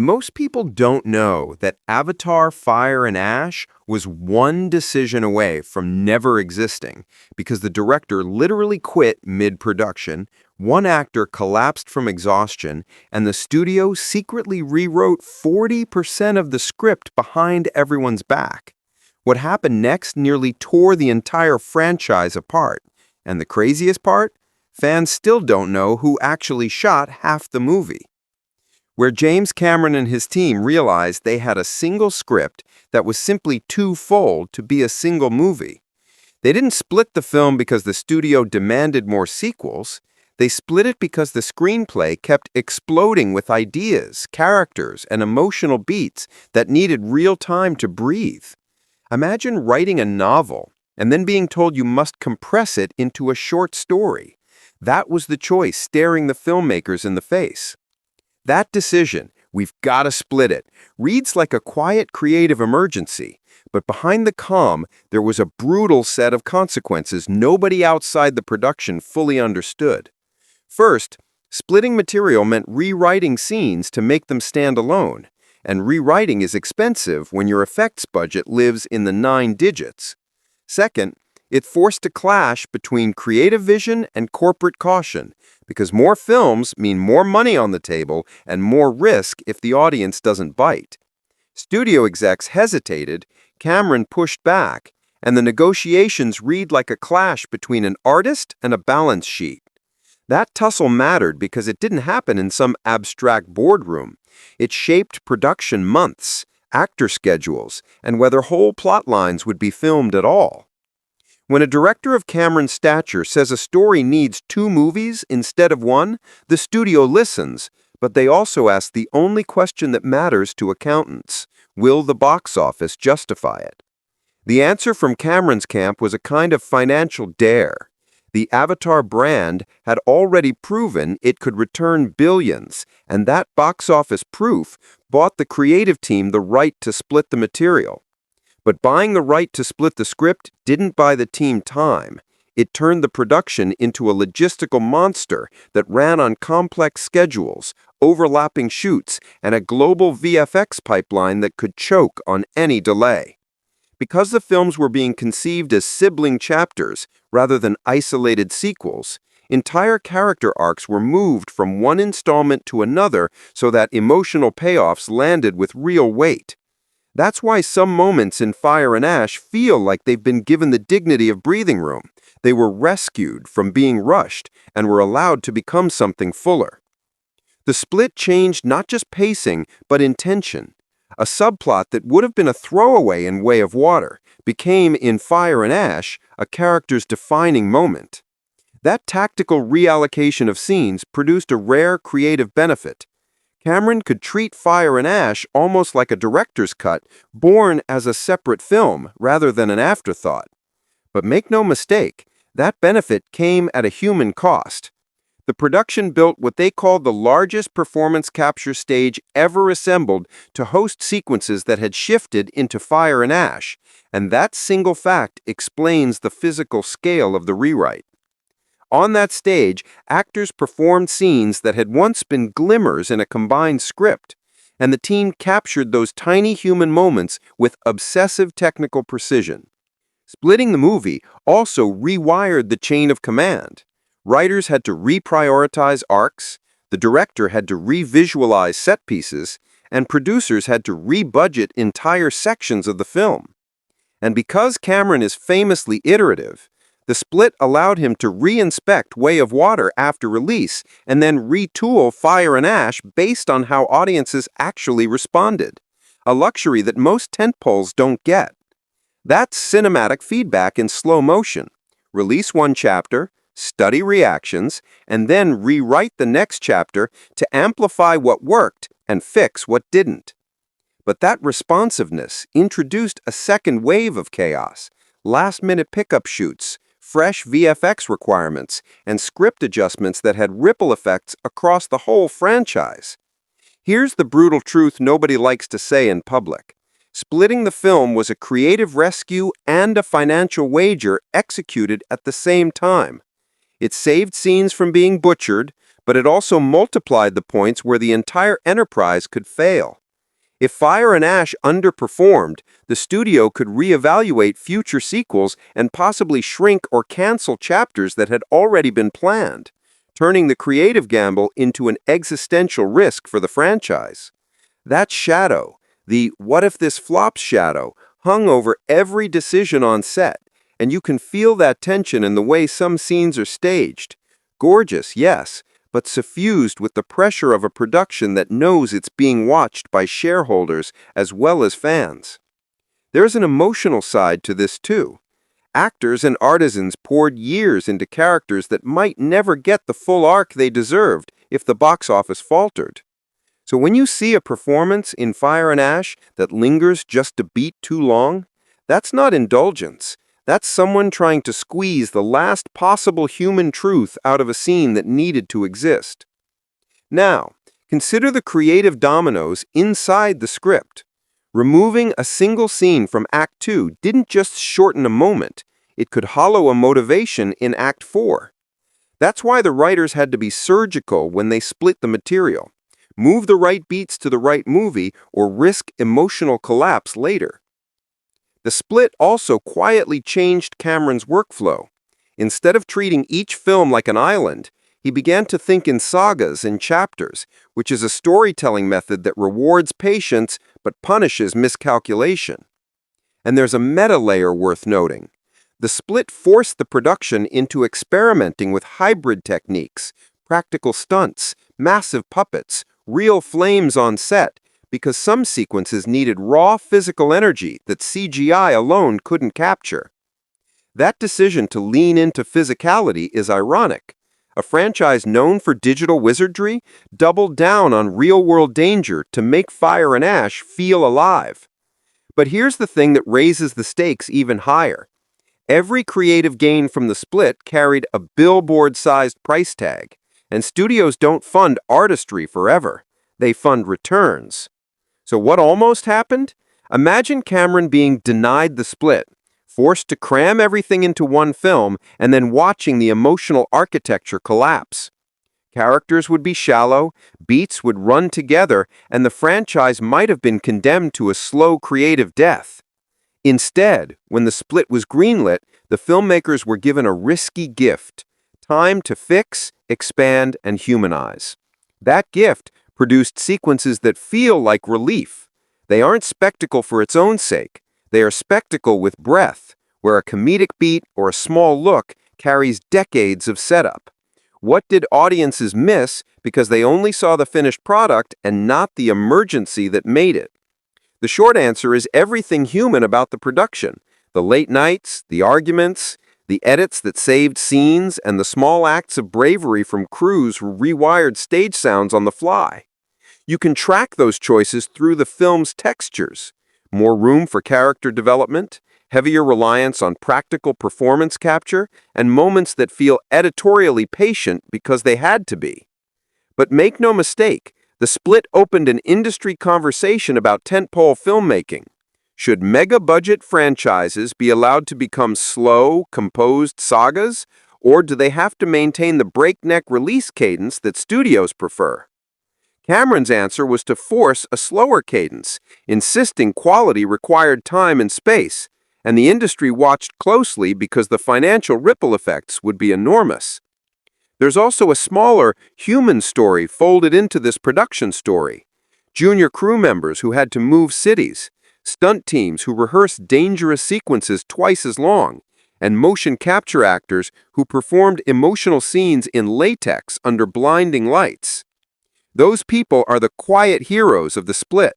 Most people don't know that Avatar Fire and Ash was one decision away from never existing because the director literally quit mid-production, one actor collapsed from exhaustion, and the studio secretly rewrote 40% of the script behind everyone's back. What happened next nearly tore the entire franchise apart. And the craziest part? Fans still don't know who actually shot half the movie. Where James Cameron and his team realized they had a single script that was simply too full to be a single movie. They didn't split the film because the studio demanded more sequels. They split it because the screenplay kept exploding with ideas, characters, and emotional beats that needed real time to breathe. Imagine writing a novel and then being told you must compress it into a short story. That was the choice staring the filmmakers in the face. That decision, we've got to split it, reads like a quiet creative emergency, but behind the calm, there was a brutal set of consequences nobody outside the production fully understood. First, splitting material meant rewriting scenes to make them stand alone, and rewriting is expensive when your effects budget lives in the 9 digits. Second, it forced a clash between creative vision and corporate caution, because more films mean more money on the table and more risk if the audience doesn't bite. Studio execs hesitated, Cameron pushed back, and the negotiations read like a clash between an artist and a balance sheet. That tussle mattered because it didn't happen in some abstract boardroom. It shaped production months, actor schedules, and whether whole plot lines would be filmed at all. When a director of Cameron's stature says a story needs 2 movies instead of 1, the studio listens, but they also ask the only question that matters to accountants: will the box office justify it? The answer from Cameron's camp was a kind of financial dare. The Avatar brand had already proven it could return billions, and that box office proof bought the creative team the right to split the material. But buying the right to split the script didn't buy the team time. It turned the production into a logistical monster that ran on complex schedules, overlapping shoots, and a global VFX pipeline that could choke on any delay. Because the films were being conceived as sibling chapters rather than isolated sequels, entire character arcs were moved from one installment to another so that emotional payoffs landed with real weight. That's why some moments in Fire and Ash feel like they've been given the dignity of breathing room. They were rescued from being rushed and were allowed to become something fuller. The split changed not just pacing, but intention. A subplot that would have been a throwaway in Way of Water became, in Fire and Ash, a character's defining moment. That tactical reallocation of scenes produced a rare creative benefit. Cameron could treat Fire and Ash almost like a director's cut, born as a separate film rather than an afterthought. But make no mistake, that benefit came at a human cost. The production built what they called the largest performance capture stage ever assembled to host sequences that had shifted into Fire and Ash, and that single fact explains the physical scale of the rewrite. On that stage, actors performed scenes that had once been glimmers in a combined script, and the team captured those tiny human moments with obsessive technical precision. Splitting the movie also rewired the chain of command. Writers had to reprioritize arcs, the director had to revisualize set pieces, and producers had to rebudget entire sections of the film. And because Cameron is famously iterative, the split allowed him to reinspect Way of Water after release and then retool Fire and Ash based on how audiences actually responded, a luxury that most tentpoles don't get. That's cinematic feedback in slow motion. Release one chapter, study reactions, and then rewrite the next chapter to amplify what worked and fix what didn't. But that responsiveness introduced a second wave of chaos: last-minute pickup shoots, fresh VFX requirements, and script adjustments that had ripple effects across the whole franchise. Here's the brutal truth nobody likes to say in public. Splitting the film was a creative rescue and a financial wager executed at the same time. It saved scenes from being butchered, but it also multiplied the points where the entire enterprise could fail. If Fire and Ash underperformed, the studio could reevaluate future sequels and possibly shrink or cancel chapters that had already been planned, turning the creative gamble into an existential risk for the franchise. That shadow, the "what if this flops" shadow, hung over every decision on set, and you can feel that tension in the way some scenes are staged. Gorgeous, yes, but suffused with the pressure of a production that knows it's being watched by shareholders as well as fans. There's an emotional side to this too. Actors and artisans poured years into characters that might never get the full arc they deserved if the box office faltered. So when you see a performance in Fire and Ash that lingers just a beat too long, that's not indulgence. That's someone trying to squeeze the last possible human truth out of a scene that needed to exist. Now, consider the creative dominoes inside the script. Removing a single scene from Act 2 didn't just shorten a moment, it could hollow a motivation in Act 4. That's why the writers had to be surgical when they split the material. Move the right beats to the right movie or risk emotional collapse later. The split also quietly changed Cameron's workflow. Instead of treating each film like an island, he began to think in sagas and chapters, which is a storytelling method that rewards patience but punishes miscalculation. And there's a meta layer worth noting. The split forced the production into experimenting with hybrid techniques, practical stunts, massive puppets, real flames on set, because some sequences needed raw physical energy that CGI alone couldn't capture. That decision to lean into physicality is ironic. A franchise known for digital wizardry doubled down on real-world danger to make Fire and Ash feel alive. But here's the thing that raises the stakes even higher. Every creative gain from the split carried a billboard-sized price tag, and studios don't fund artistry forever. They fund returns. So what almost happened? Imagine Cameron being denied the split, forced to cram everything into one film, and then watching the emotional architecture collapse. Characters would be shallow, beats would run together, and the franchise might have been condemned to a slow creative death. Instead, when the split was greenlit, the filmmakers were given a risky gift: time to fix, expand, and humanize. That gift produced sequences that feel like relief. They aren't spectacle for its own sake. They are spectacle with breadth, where a comedic beat or a small look carries decades of setup. What did audiences miss because they only saw the finished product and not the emergency that made it? The short answer is everything human about the production: the late nights, the arguments, the edits that saved scenes, and the small acts of bravery from crews who rewired stage sounds on the fly. You can track those choices through the film's textures: more room for character development, heavier reliance on practical performance capture, and moments that feel editorially patient because they had to be. But make no mistake, the split opened an industry conversation about tentpole filmmaking. Should mega-budget franchises be allowed to become slow, composed sagas, or do they have to maintain the breakneck release cadence that studios prefer? Cameron's answer was to force a slower cadence, insisting quality required time and space, and the industry watched closely because the financial ripple effects would be enormous. There's also a smaller, human story folded into this production story. Junior crew members who had to move cities, stunt teams who rehearsed dangerous sequences twice as long, and motion capture actors who performed emotional scenes in latex under blinding lights. Those people are the quiet heroes of the split.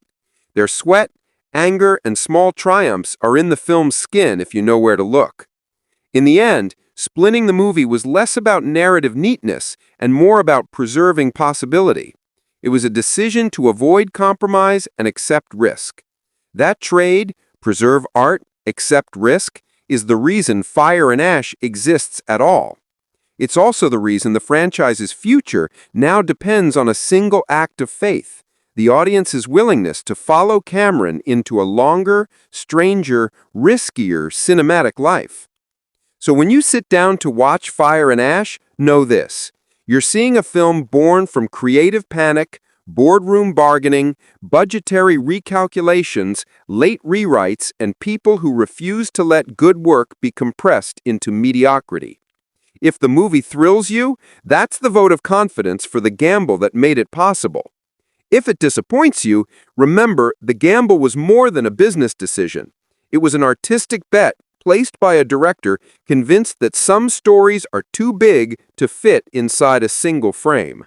Their sweat, anger, and small triumphs are in the film's skin if you know where to look. In the end, splitting the movie was less about narrative neatness and more about preserving possibility. It was a decision to avoid compromise and accept risk. That trade, preserve art, accept risk, is the reason Fire and Ash exists at all. It's also the reason the franchise's future now depends on a single act of faith: the audience's willingness to follow Cameron into a longer, stranger, riskier cinematic life. So when you sit down to watch Fire and Ash, know this: You're seeing a film born from creative panic, boardroom bargaining, budgetary recalculations, late rewrites, and people who refuse to let good work be compressed into mediocrity. If the movie thrills you, that's the vote of confidence for the gamble that made it possible. If it disappoints you, remember the gamble was more than a business decision. It was an artistic bet placed by a director convinced that some stories are too big to fit inside a single frame.